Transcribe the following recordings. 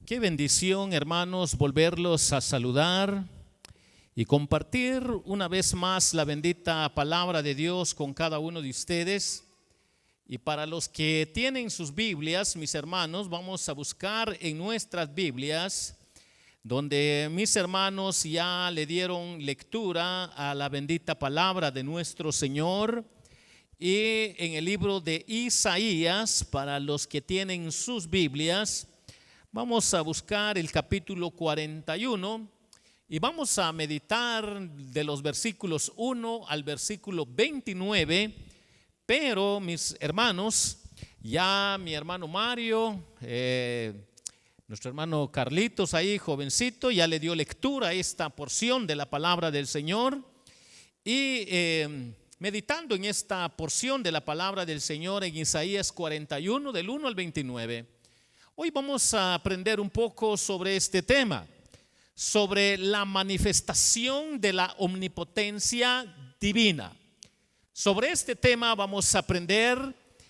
Qué bendición, hermanos, volverlos a saludar y compartir una vez más la bendita palabra de Dios con cada uno de ustedes. Y para los que tienen sus Biblias, mis hermanos, vamos a buscar en nuestras Biblias, donde mis hermanos ya le dieron lectura a la bendita palabra de nuestro Señor. Y en el libro de Isaías, para los que tienen sus Biblias, vamos a buscar el capítulo 41 y vamos a meditar de los versículos 1 al versículo 29. Pero mis hermanos, ya mi hermano Mario, nuestro hermano Carlitos ahí, jovencito, ya le dio lectura a esta porción de la palabra del Señor. Y meditando en esta porción de la palabra del Señor en Isaías 41, del 1 al 29. Hoy vamos a aprender un poco sobre este tema, sobre la manifestación de la omnipotencia divina. Sobre este tema vamos a aprender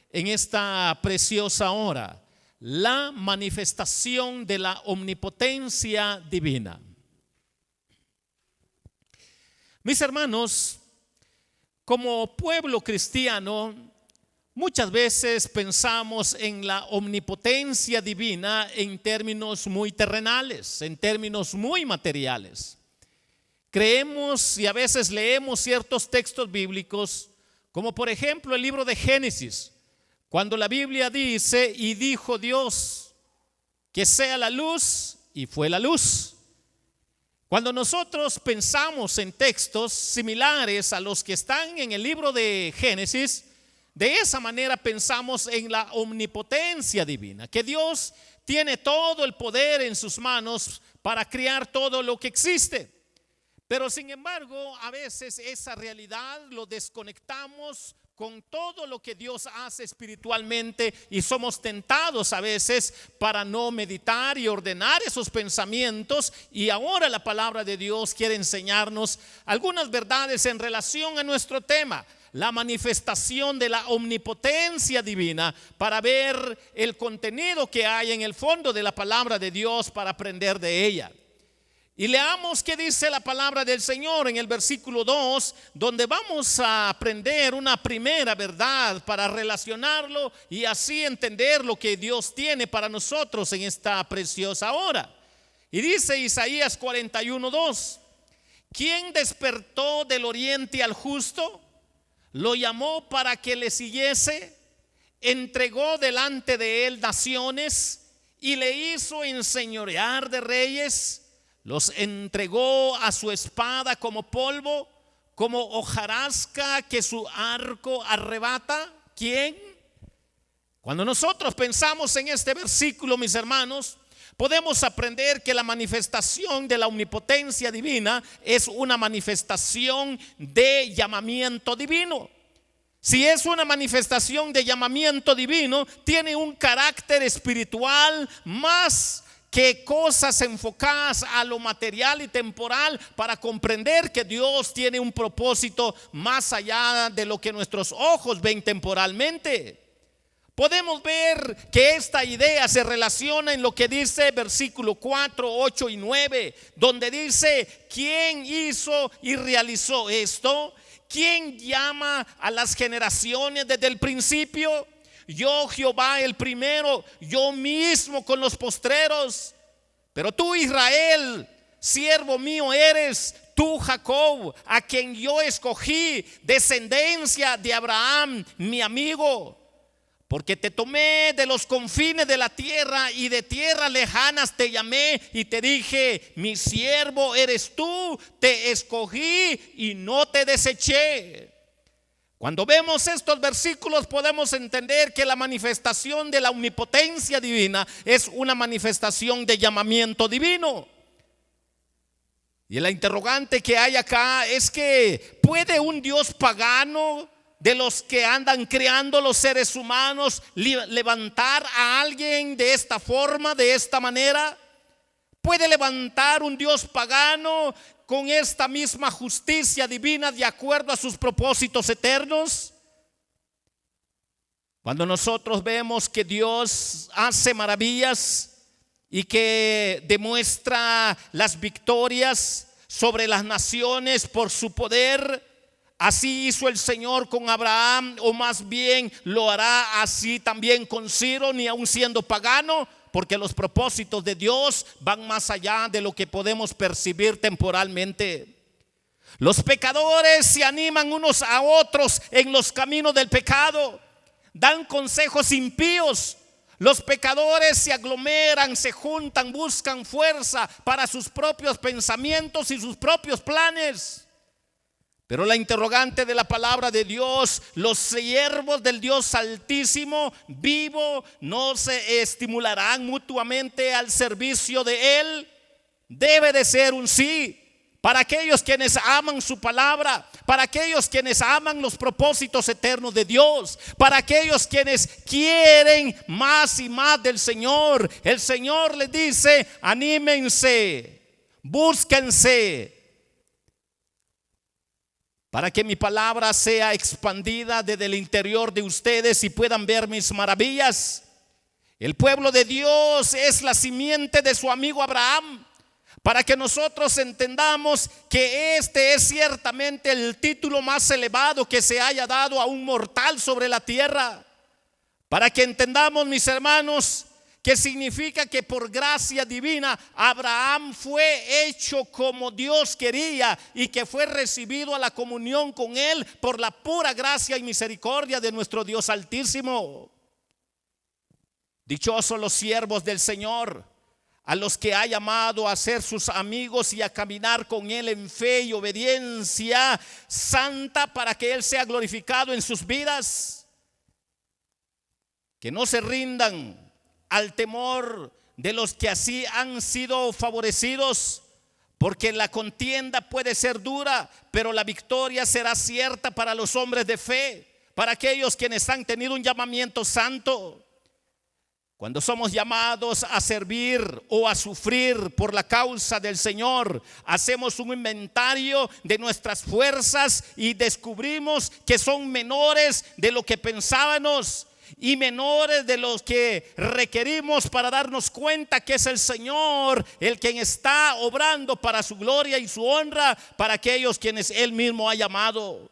en esta preciosa hora, la manifestación de la omnipotencia divina. Mis hermanos, como pueblo cristiano, muchas veces pensamos en la omnipotencia divina en términos muy terrenales, en términos muy materiales. Creemos y a veces leemos ciertos textos bíblicos, como por ejemplo el libro de Génesis, cuando la Biblia dice: y dijo Dios que sea la luz, y fue la luz. Cuando nosotros pensamos en textos similares a los que están en el libro de Génesis, de esa manera pensamos en la omnipotencia divina, que Dios tiene todo el poder en sus manos para crear todo lo que existe. Pero sin embargo, a veces esa realidad lo desconectamos con todo lo que Dios hace espiritualmente y somos tentados a veces para no meditar y ordenar esos pensamientos. Y ahora la palabra de Dios quiere enseñarnos algunas verdades en relación a nuestro tema, la manifestación de la omnipotencia divina, para ver el contenido que hay en el fondo de la palabra de Dios para aprender de ella. Y leamos qué dice la palabra del Señor en el versículo 2, donde vamos a aprender una primera verdad para relacionarlo y así entender lo que Dios tiene para nosotros en esta preciosa hora. Y dice Isaías 41:2: ¿quién despertó del oriente al justo? Lo llamó para que le siguiese, entregó delante de él naciones y le hizo enseñorear de reyes. Los entregó a su espada como polvo, como hojarasca que su arco arrebata. ¿Quién? Cuando nosotros pensamos en este versículo, mis hermanos, podemos aprender que la manifestación de la omnipotencia divina es una manifestación de llamamiento divino. Si es una manifestación de llamamiento divino, tiene un carácter espiritual más que cosas enfocadas a lo material y temporal, para comprender que Dios tiene un propósito más allá de lo que nuestros ojos ven temporalmente. Podemos ver que esta idea se relaciona en lo que dice versículo 4, 8 y 9, donde dice: ¿quién hizo y realizó esto? ¿Quién llama a las generaciones desde el principio? Yo, Jehová, el primero, yo mismo con los postreros. Pero tú, Israel, siervo mío eres, tú, Jacob, a quien yo escogí, descendencia de Abraham, mi amigo. Porque te tomé de los confines de la tierra y de tierras lejanas te llamé y te dije: mi siervo eres tú, te escogí y no te deseché. Cuando vemos estos versículos podemos entender que la manifestación de la omnipotencia divina es una manifestación de llamamiento divino. Y la interrogante que hay acá es que ¿puede un Dios pagano, de los que andan creando los seres humanos, levantar a alguien de esta forma, de esta manera? ¿Puede levantar un Dios pagano con esta misma justicia divina de acuerdo a sus propósitos eternos? Cuando nosotros vemos que Dios hace maravillas y que demuestra las victorias sobre las naciones por su poder. Así hizo el Señor con Abraham, o más bien lo hará así también con Ciro, ni aun siendo pagano, porque los propósitos de Dios van más allá de lo que podemos percibir temporalmente. Los pecadores se animan unos a otros en los caminos del pecado, dan consejos impíos. Los pecadores se aglomeran, se juntan, buscan fuerza para sus propios pensamientos y sus propios planes. Pero la interrogante de la palabra de Dios: los siervos del Dios Altísimo vivo no se estimularán mutuamente al servicio de Él. Debe de ser un sí para aquellos quienes aman su palabra, para aquellos quienes aman los propósitos eternos de Dios, para aquellos quienes quieren más y más del Señor. El Señor les dice: anímense, búsquense, para que mi palabra sea expandida desde el interior de ustedes y puedan ver mis maravillas. El pueblo de Dios es la simiente de su amigo Abraham, para que nosotros entendamos que este es ciertamente el título más elevado que se haya dado a un mortal sobre la tierra. Para que entendamos, mis hermanos, que significa que por gracia divina Abraham fue hecho como Dios quería y que fue recibido a la comunión con Él por la pura gracia y misericordia de nuestro Dios Altísimo. Dichosos los siervos del Señor, a los que ha llamado a ser sus amigos y a caminar con Él en fe y obediencia santa, para que Él sea glorificado en sus vidas. Que no se rindan al temor de los que así han sido favorecidos, porque la contienda puede ser dura, pero la victoria será cierta para los hombres de fe, para aquellos quienes han tenido un llamamiento santo. Cuando somos llamados a servir o a sufrir por la causa del Señor, hacemos un inventario de nuestras fuerzas y descubrimos que son menores de lo que pensábamos y menores de los que requerimos, para darnos cuenta que es el Señor el quien está obrando para su gloria y su honra, para aquellos quienes Él mismo ha llamado.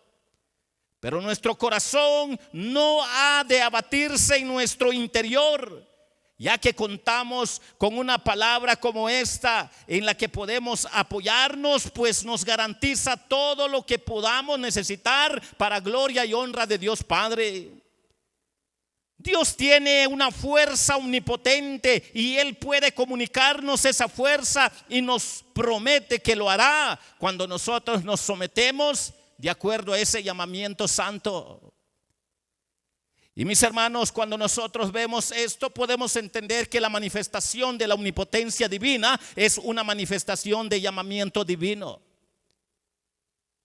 Pero nuestro corazón no ha de abatirse en nuestro interior, ya que contamos con una palabra como esta en la que podemos apoyarnos, pues nos garantiza todo lo que podamos necesitar para gloria y honra de Dios Padre. Dios tiene una fuerza omnipotente y Él puede comunicarnos esa fuerza, y nos promete que lo hará cuando nosotros nos sometemos de acuerdo a ese llamamiento santo. Y mis hermanos, cuando nosotros vemos esto, podemos entender que la manifestación de la omnipotencia divina es una manifestación de llamamiento divino.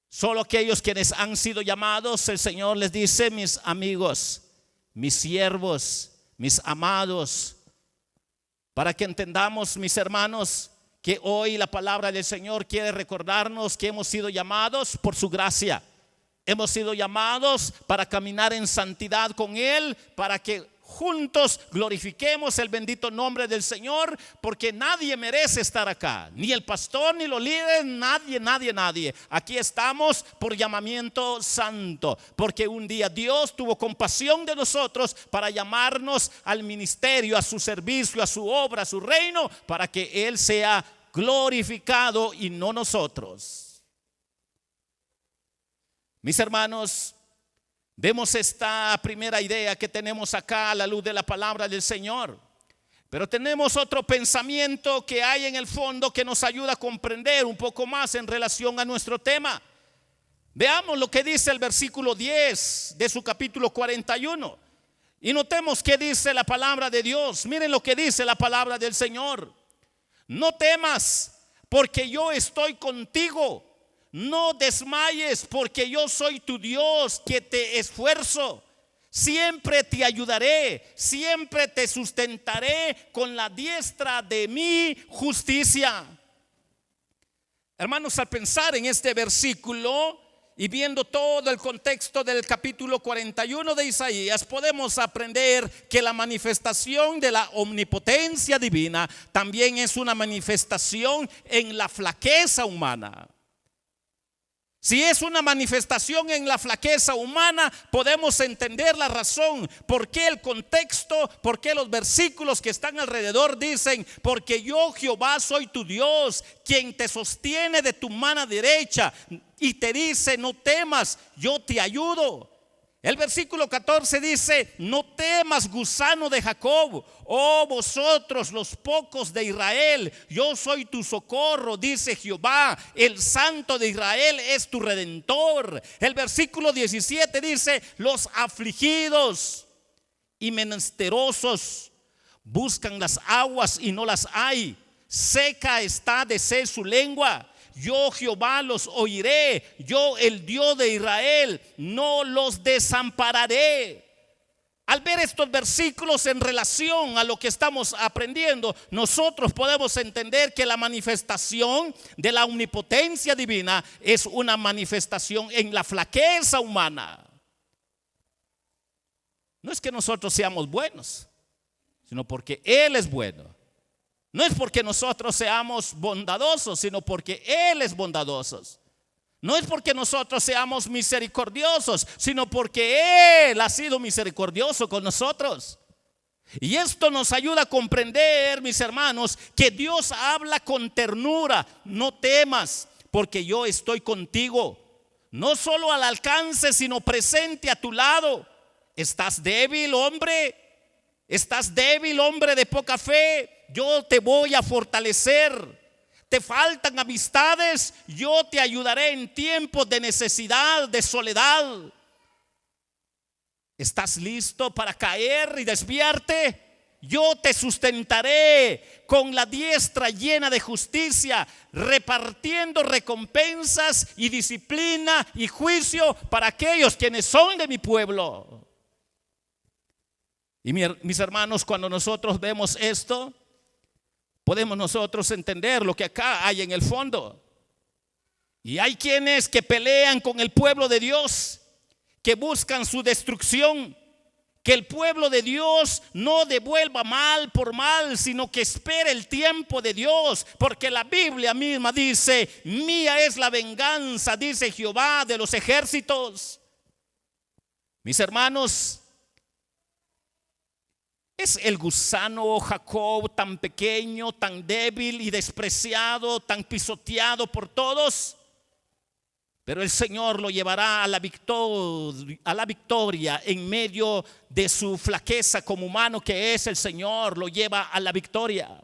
Solo aquellos quienes han sido llamados, el Señor les dice: mis amigos, mis siervos, mis amados. Para que entendamos, mis hermanos, que hoy la palabra del Señor quiere recordarnos que hemos sido llamados por su gracia. Hemos sido llamados para caminar en santidad con Él, para que juntos glorifiquemos el bendito nombre del Señor, porque nadie merece estar acá, ni el pastor, ni los líderes, nadie. Aquí estamos por llamamiento santo, porque un día Dios tuvo compasión de nosotros para llamarnos al ministerio, a su servicio, a su obra, a su reino, para que Él sea glorificado y no nosotros. Mis hermanos, vemos esta primera idea que tenemos acá a la luz de la palabra del Señor. Pero tenemos otro pensamiento que hay en el fondo que nos ayuda a comprender un poco más en relación a nuestro tema. Veamos lo que dice el versículo 10 de su capítulo 41. Y notemos qué dice la palabra de Dios. Miren lo que dice la palabra del Señor. No temas, porque yo estoy contigo. No desmayes, porque yo soy tu Dios, que te esfuerzo. Siempre te ayudaré, siempre te sustentaré con la diestra de mi justicia. Hermanos, al pensar en este versículo y viendo todo el contexto del capítulo 41 de Isaías, podemos aprender que la manifestación de la omnipotencia divina también es una manifestación en la flaqueza humana. Si es una manifestación en la flaqueza humana, podemos entender la razón, por qué el contexto, por qué los versículos que están alrededor dicen: porque yo, Jehová, soy tu Dios, quien te sostiene de tu mano derecha, y te dice: no temas, yo te ayudo. El versículo 14 dice: no temas, gusano de Jacob, oh vosotros los pocos de Israel, yo soy tu socorro, dice Jehová, el Santo de Israel es tu redentor. El versículo 17 dice: los afligidos y menesterosos buscan las aguas y no las hay, seca está de sed su lengua. Yo, Jehová, los oiré, yo, el Dios de Israel, no los desampararé. Al ver estos versículos en relación a lo que estamos aprendiendo, nosotros podemos entender que la manifestación de la omnipotencia divina es una manifestación en la flaqueza humana. No es que nosotros seamos buenos, sino porque Él es bueno. No es porque nosotros seamos bondadosos, sino porque Él es bondadoso. No es porque nosotros seamos misericordiosos, sino porque Él ha sido misericordioso con nosotros. Y esto nos ayuda a comprender, mis hermanos, que Dios habla con ternura. No temas, porque yo estoy contigo. No solo al alcance, sino presente a tu lado. ¿Estás débil, hombre? ¿Estás débil, hombre de poca fe? Yo te voy a fortalecer. ¿Te faltan amistades? Yo te ayudaré en tiempos de necesidad, de soledad. ¿Estás listo para caer y desviarte? Yo te sustentaré con la diestra llena de justicia, repartiendo recompensas y disciplina y juicio para aquellos quienes son de mi pueblo. Y mis hermanos, cuando nosotros vemos esto, podemos nosotros entender lo que acá hay en el fondo. Y hay quienes que pelean con el pueblo de Dios, que buscan su destrucción. Que el pueblo de Dios no devuelva mal por mal, sino que espere el tiempo de Dios. Porque la Biblia misma dice: mía es la venganza, dice Jehová de los ejércitos. Mis hermanos, ¿es el gusano Jacob tan pequeño, tan débil y despreciado, tan pisoteado por todos? Pero el Señor lo llevará a la victoria en medio de su flaqueza como humano que es. El Señor lo lleva a la victoria.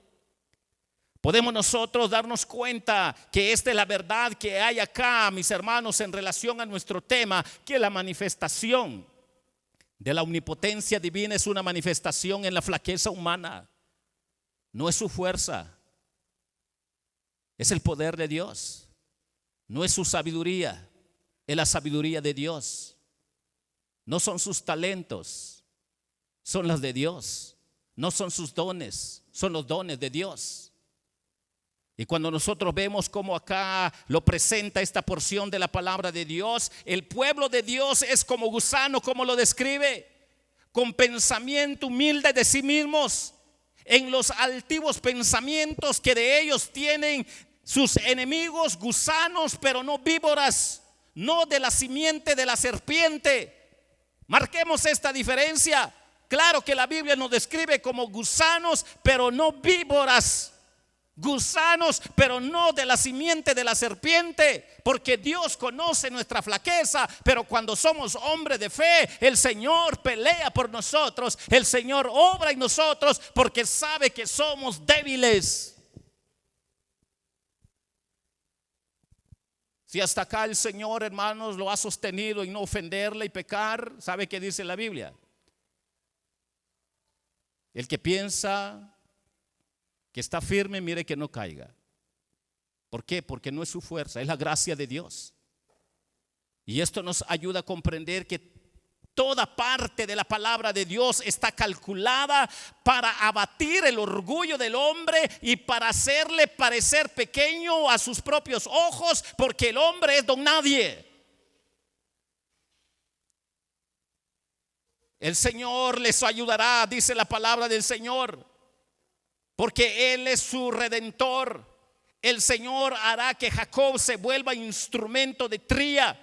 Podemos nosotros darnos cuenta que esta es la verdad que hay acá, mis hermanos, en relación a nuestro tema, que la manifestación de la omnipotencia divina es una manifestación en la flaqueza humana. No es su fuerza, es el poder de Dios. No es su sabiduría, es la sabiduría de Dios. No son sus talentos, son las de Dios. No son sus dones, son los dones de Dios. Y cuando nosotros vemos cómo acá lo presenta esta porción de la palabra de Dios, el pueblo de Dios es como gusano, como lo describe, con pensamiento humilde de sí mismos, en los altivos pensamientos que de ellos tienen sus enemigos, gusanos, pero no víboras, no de la simiente de la serpiente. Marquemos esta diferencia. Claro que la Biblia nos describe como gusanos, pero no víboras. Gusanos, pero no de la simiente de la serpiente, porque Dios conoce nuestra flaqueza, pero cuando somos hombres de fe, el Señor pelea por nosotros, el Señor obra en nosotros, porque sabe que somos débiles. Si hasta acá el Señor, hermanos, lo ha sostenido en no ofenderle y pecar, ¿sabe qué dice la Biblia? El que piensa que está firme, mire que no caiga. ¿Por qué? Porque no es su fuerza, es la gracia de Dios. Y esto nos ayuda a comprender que toda parte de la palabra de Dios está calculada para abatir el orgullo del hombre y para hacerle parecer pequeño a sus propios ojos, porque el hombre es don nadie. El Señor les ayudará, dice la palabra del Señor, porque Él es su redentor. El Señor hará que Jacob se vuelva instrumento de tría.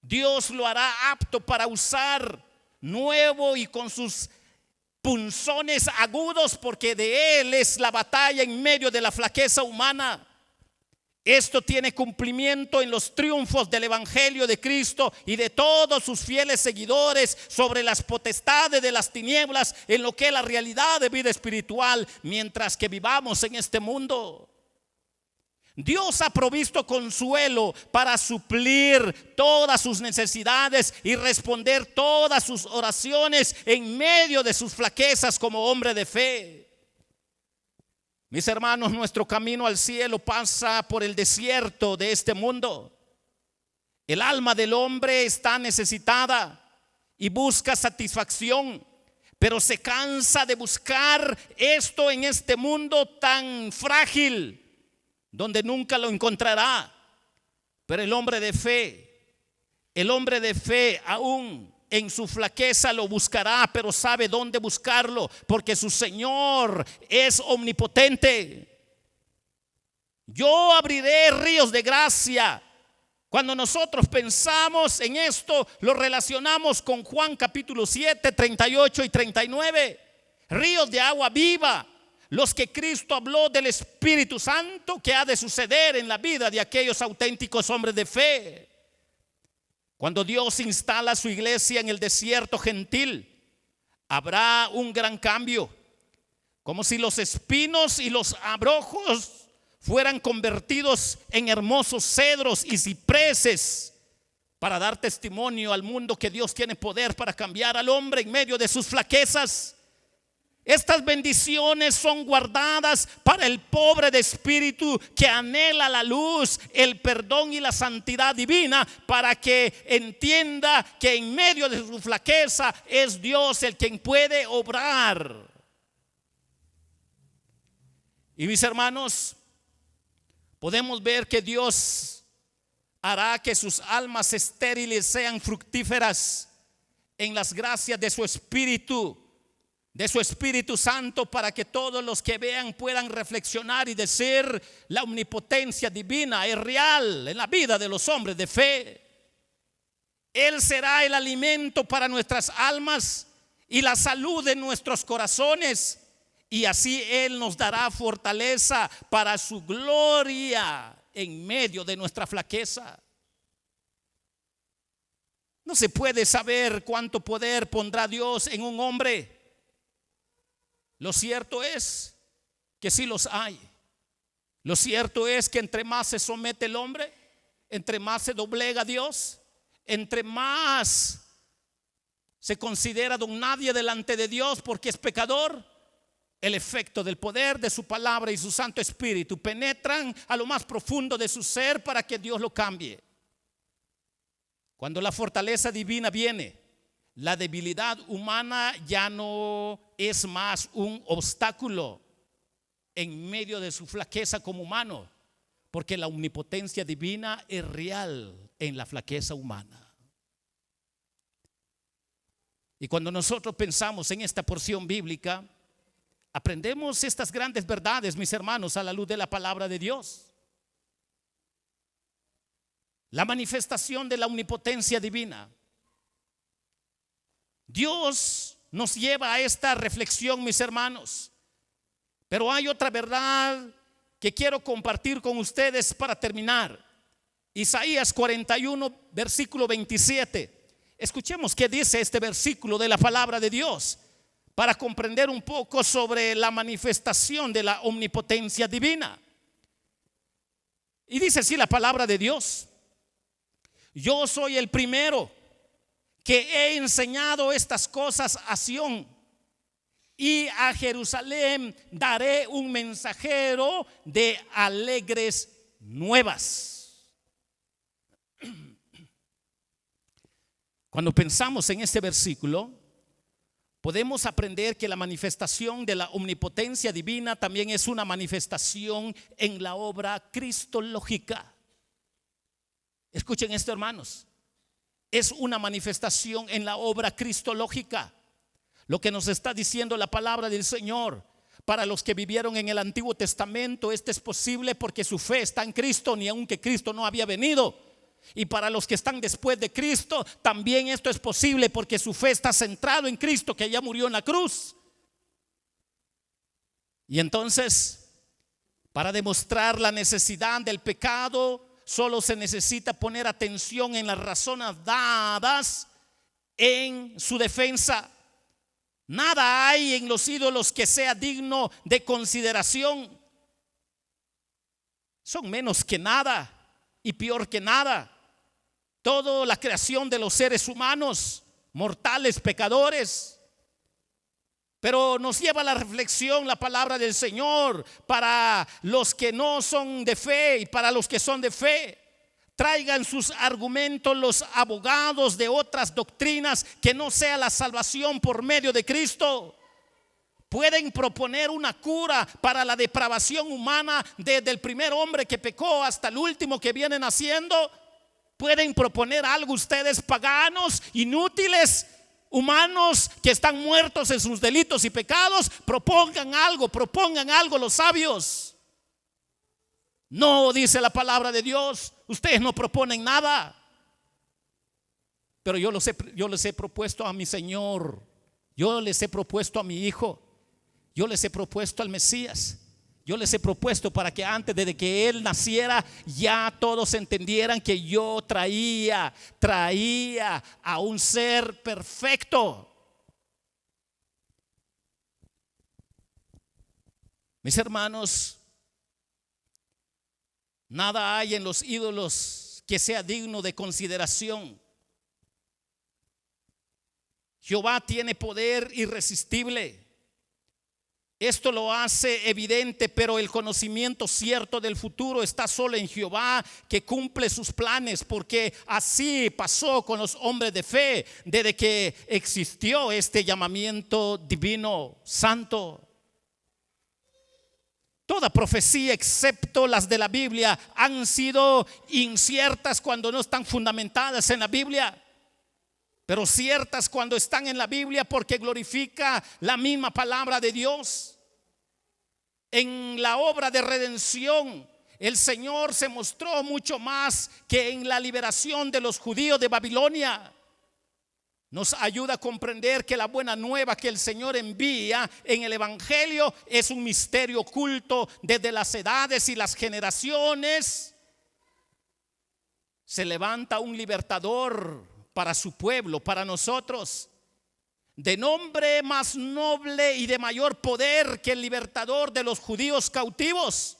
Dios lo hará apto para usar, nuevo y con sus punzones agudos, porque de Él es la batalla en medio de la flaqueza humana. Esto tiene cumplimiento en los triunfos del Evangelio de Cristo y de todos sus fieles seguidores sobre las potestades de las tinieblas, en lo que es la realidad de vida espiritual mientras que vivamos en este mundo. Dios ha provisto consuelo para suplir todas sus necesidades y responder todas sus oraciones en medio de sus flaquezas como hombre de fe. Mis hermanos, nuestro camino al cielo pasa por el desierto de este mundo. El alma del hombre está necesitada y busca satisfacción, pero se cansa de buscar esto en este mundo tan frágil, donde nunca lo encontrará. Pero el hombre de fe aún en su flaqueza lo buscará, pero sabe dónde buscarlo, porque su Señor es omnipotente. Yo abriré ríos de gracia. Cuando nosotros pensamos en esto, lo relacionamos con Juan capítulo 7, 38 y 39. Ríos de agua viva, los que Cristo habló del Espíritu Santo que ha de suceder en la vida de aquellos auténticos hombres de fe. Cuando Dios instala su iglesia en el desierto gentil, habrá un gran cambio, como si los espinos y los abrojos fueran convertidos en hermosos cedros y cipreses, para dar testimonio al mundo que Dios tiene poder para cambiar al hombre en medio de sus flaquezas. Estas bendiciones son guardadas para el pobre de espíritu que anhela la luz, el perdón y la santidad divina, para que entienda que en medio de su flaqueza es Dios el quien puede obrar. Y mis hermanos, podemos ver que Dios hará que sus almas estériles sean fructíferas en las gracias de su Espíritu, de su Espíritu Santo, para que todos los que vean puedan reflexionar y decir: la omnipotencia divina es real en la vida de los hombres de fe. Él será el alimento para nuestras almas y la salud de nuestros corazones, y así Él nos dará fortaleza para su gloria en medio de nuestra flaqueza. No se puede saber cuánto poder pondrá Dios en un hombre. Lo cierto es que sí los hay. Lo cierto es que entre más se somete el hombre, entre más se doblega a Dios, entre más se considera don nadie delante de Dios porque es pecador, el efecto del poder de su palabra y su Santo Espíritu penetran a lo más profundo de su ser para que Dios lo cambie. Cuando la fortaleza divina viene, la debilidad humana ya no es más un obstáculo en medio de su flaqueza como humano, porque la omnipotencia divina es real en la flaqueza humana. Y cuando nosotros pensamos en esta porción bíblica, aprendemos estas grandes verdades, mis hermanos, a la luz de la palabra de Dios. La manifestación de la omnipotencia divina. Dios nos lleva a esta reflexión, mis hermanos. Pero hay otra verdad que quiero compartir con ustedes para terminar. Isaías 41, versículo 27. Escuchemos qué dice este versículo de la palabra de Dios, para comprender un poco sobre la manifestación de la omnipotencia divina. Y dice así la palabra de Dios: yo soy el primero que he enseñado estas cosas a Sión, y a Jerusalén daré un mensajero de alegres nuevas. Cuando pensamos en este versículo, podemos aprender que la manifestación de la omnipotencia divina también es una manifestación en la obra cristológica. Escuchen esto, hermanos. es una manifestación en la obra cristológica. Lo que nos está diciendo la palabra del Señor. Para los que vivieron en el Antiguo Testamento, esto es posible porque su fe está en Cristo, ni aunque Cristo no había venido. Y para los que están después de Cristo, también esto es posible porque su fe está centrado en Cristo, que ya murió en la cruz. Y entonces, para demostrar la necesidad del pecado, solo se necesita poner atención en las razones dadas en su defensa. Nada hay en los ídolos que sea digno de consideración. Son menos que nada y peor que nada. Toda la creación de los seres humanos, mortales, pecadores. Pero nos lleva a la reflexión la palabra del Señor para los que no son de fe y para los que son de fe. Traigan sus argumentos los abogados de otras doctrinas que no sea la salvación por medio de Cristo. Pueden proponer una cura para la depravación humana desde el primer hombre que pecó hasta el último que viene naciendo. Pueden proponer algo ustedes paganos, inútiles, humanos que están muertos en sus delitos y pecados. Propongan algo los sabios. No, dice la palabra de Dios, ustedes no proponen nada. Pero yo les he propuesto a mi Señor, yo les he propuesto a mi Hijo, yo les he propuesto al Mesías, yo les he propuesto para que antes de que Él naciera ya todos entendieran que yo traía a un ser perfecto. Mis hermanos, nada hay en los ídolos que sea digno de consideración. Jehová tiene poder irresistible. Esto lo hace evidente, pero el conocimiento cierto del futuro está solo en Jehová, que cumple sus planes, porque así pasó con los hombres de fe desde que existió este llamamiento divino, santo. Toda profecía, excepto las de la Biblia, han sido inciertas cuando no están fundamentadas en la Biblia, pero ciertas cuando están en la Biblia, porque glorifica la misma palabra de Dios. En la obra de redención, el Señor se mostró mucho más que en la liberación de los judíos de Babilonia. Nos ayuda a comprender que la buena nueva que el Señor envía en el Evangelio es un misterio oculto desde las edades y las generaciones. Se levanta un libertador para su pueblo, para nosotros, de nombre más noble y de mayor poder que el libertador de los judíos cautivos,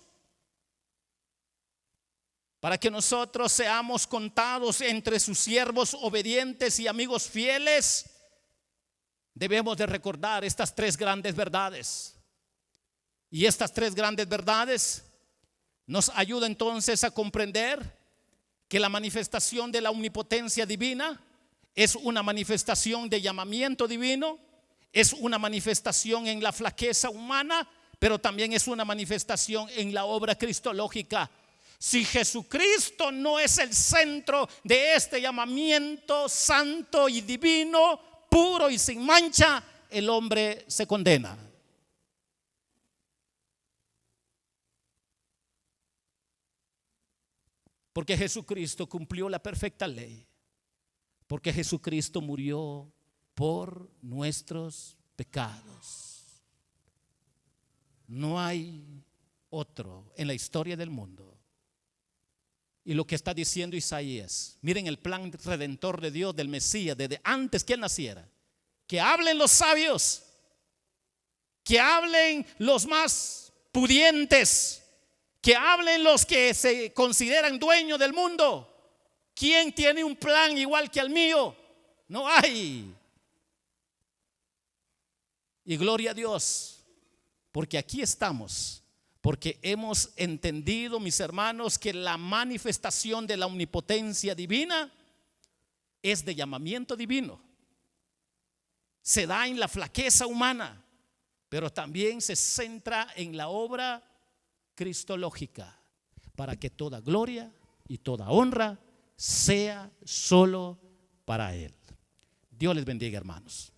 para que nosotros seamos contados entre sus siervos obedientes y amigos fieles. Debemos de recordar estas tres grandes verdades. Y estas tres grandes verdades nos ayudan entonces a comprender que la manifestación de la omnipotencia divina es una manifestación de llamamiento divino, es una manifestación en la flaqueza humana, pero también es una manifestación en la obra cristológica. Si Jesucristo no es el centro de este llamamiento santo y divino, puro y sin mancha, el hombre se condena. Porque Jesucristo cumplió la perfecta ley. Porque Jesucristo murió por nuestros pecados. No hay otro en la historia del mundo. Y lo que está diciendo Isaías, miren el plan redentor de Dios, del Mesías, desde antes que él naciera. Que hablen los sabios, que hablen los más pudientes, que hablen los que se consideran dueños del mundo. ¿Quién tiene un plan igual que el mío? No hay. Y gloria a Dios, porque aquí estamos. Porque hemos entendido, mis hermanos, que la manifestación de la omnipotencia divina es de llamamiento divino. Se da en la flaqueza humana, pero también se centra en la obra cristológica, para que toda gloria y toda honra sea solo para Él. Dios les bendiga, hermanos.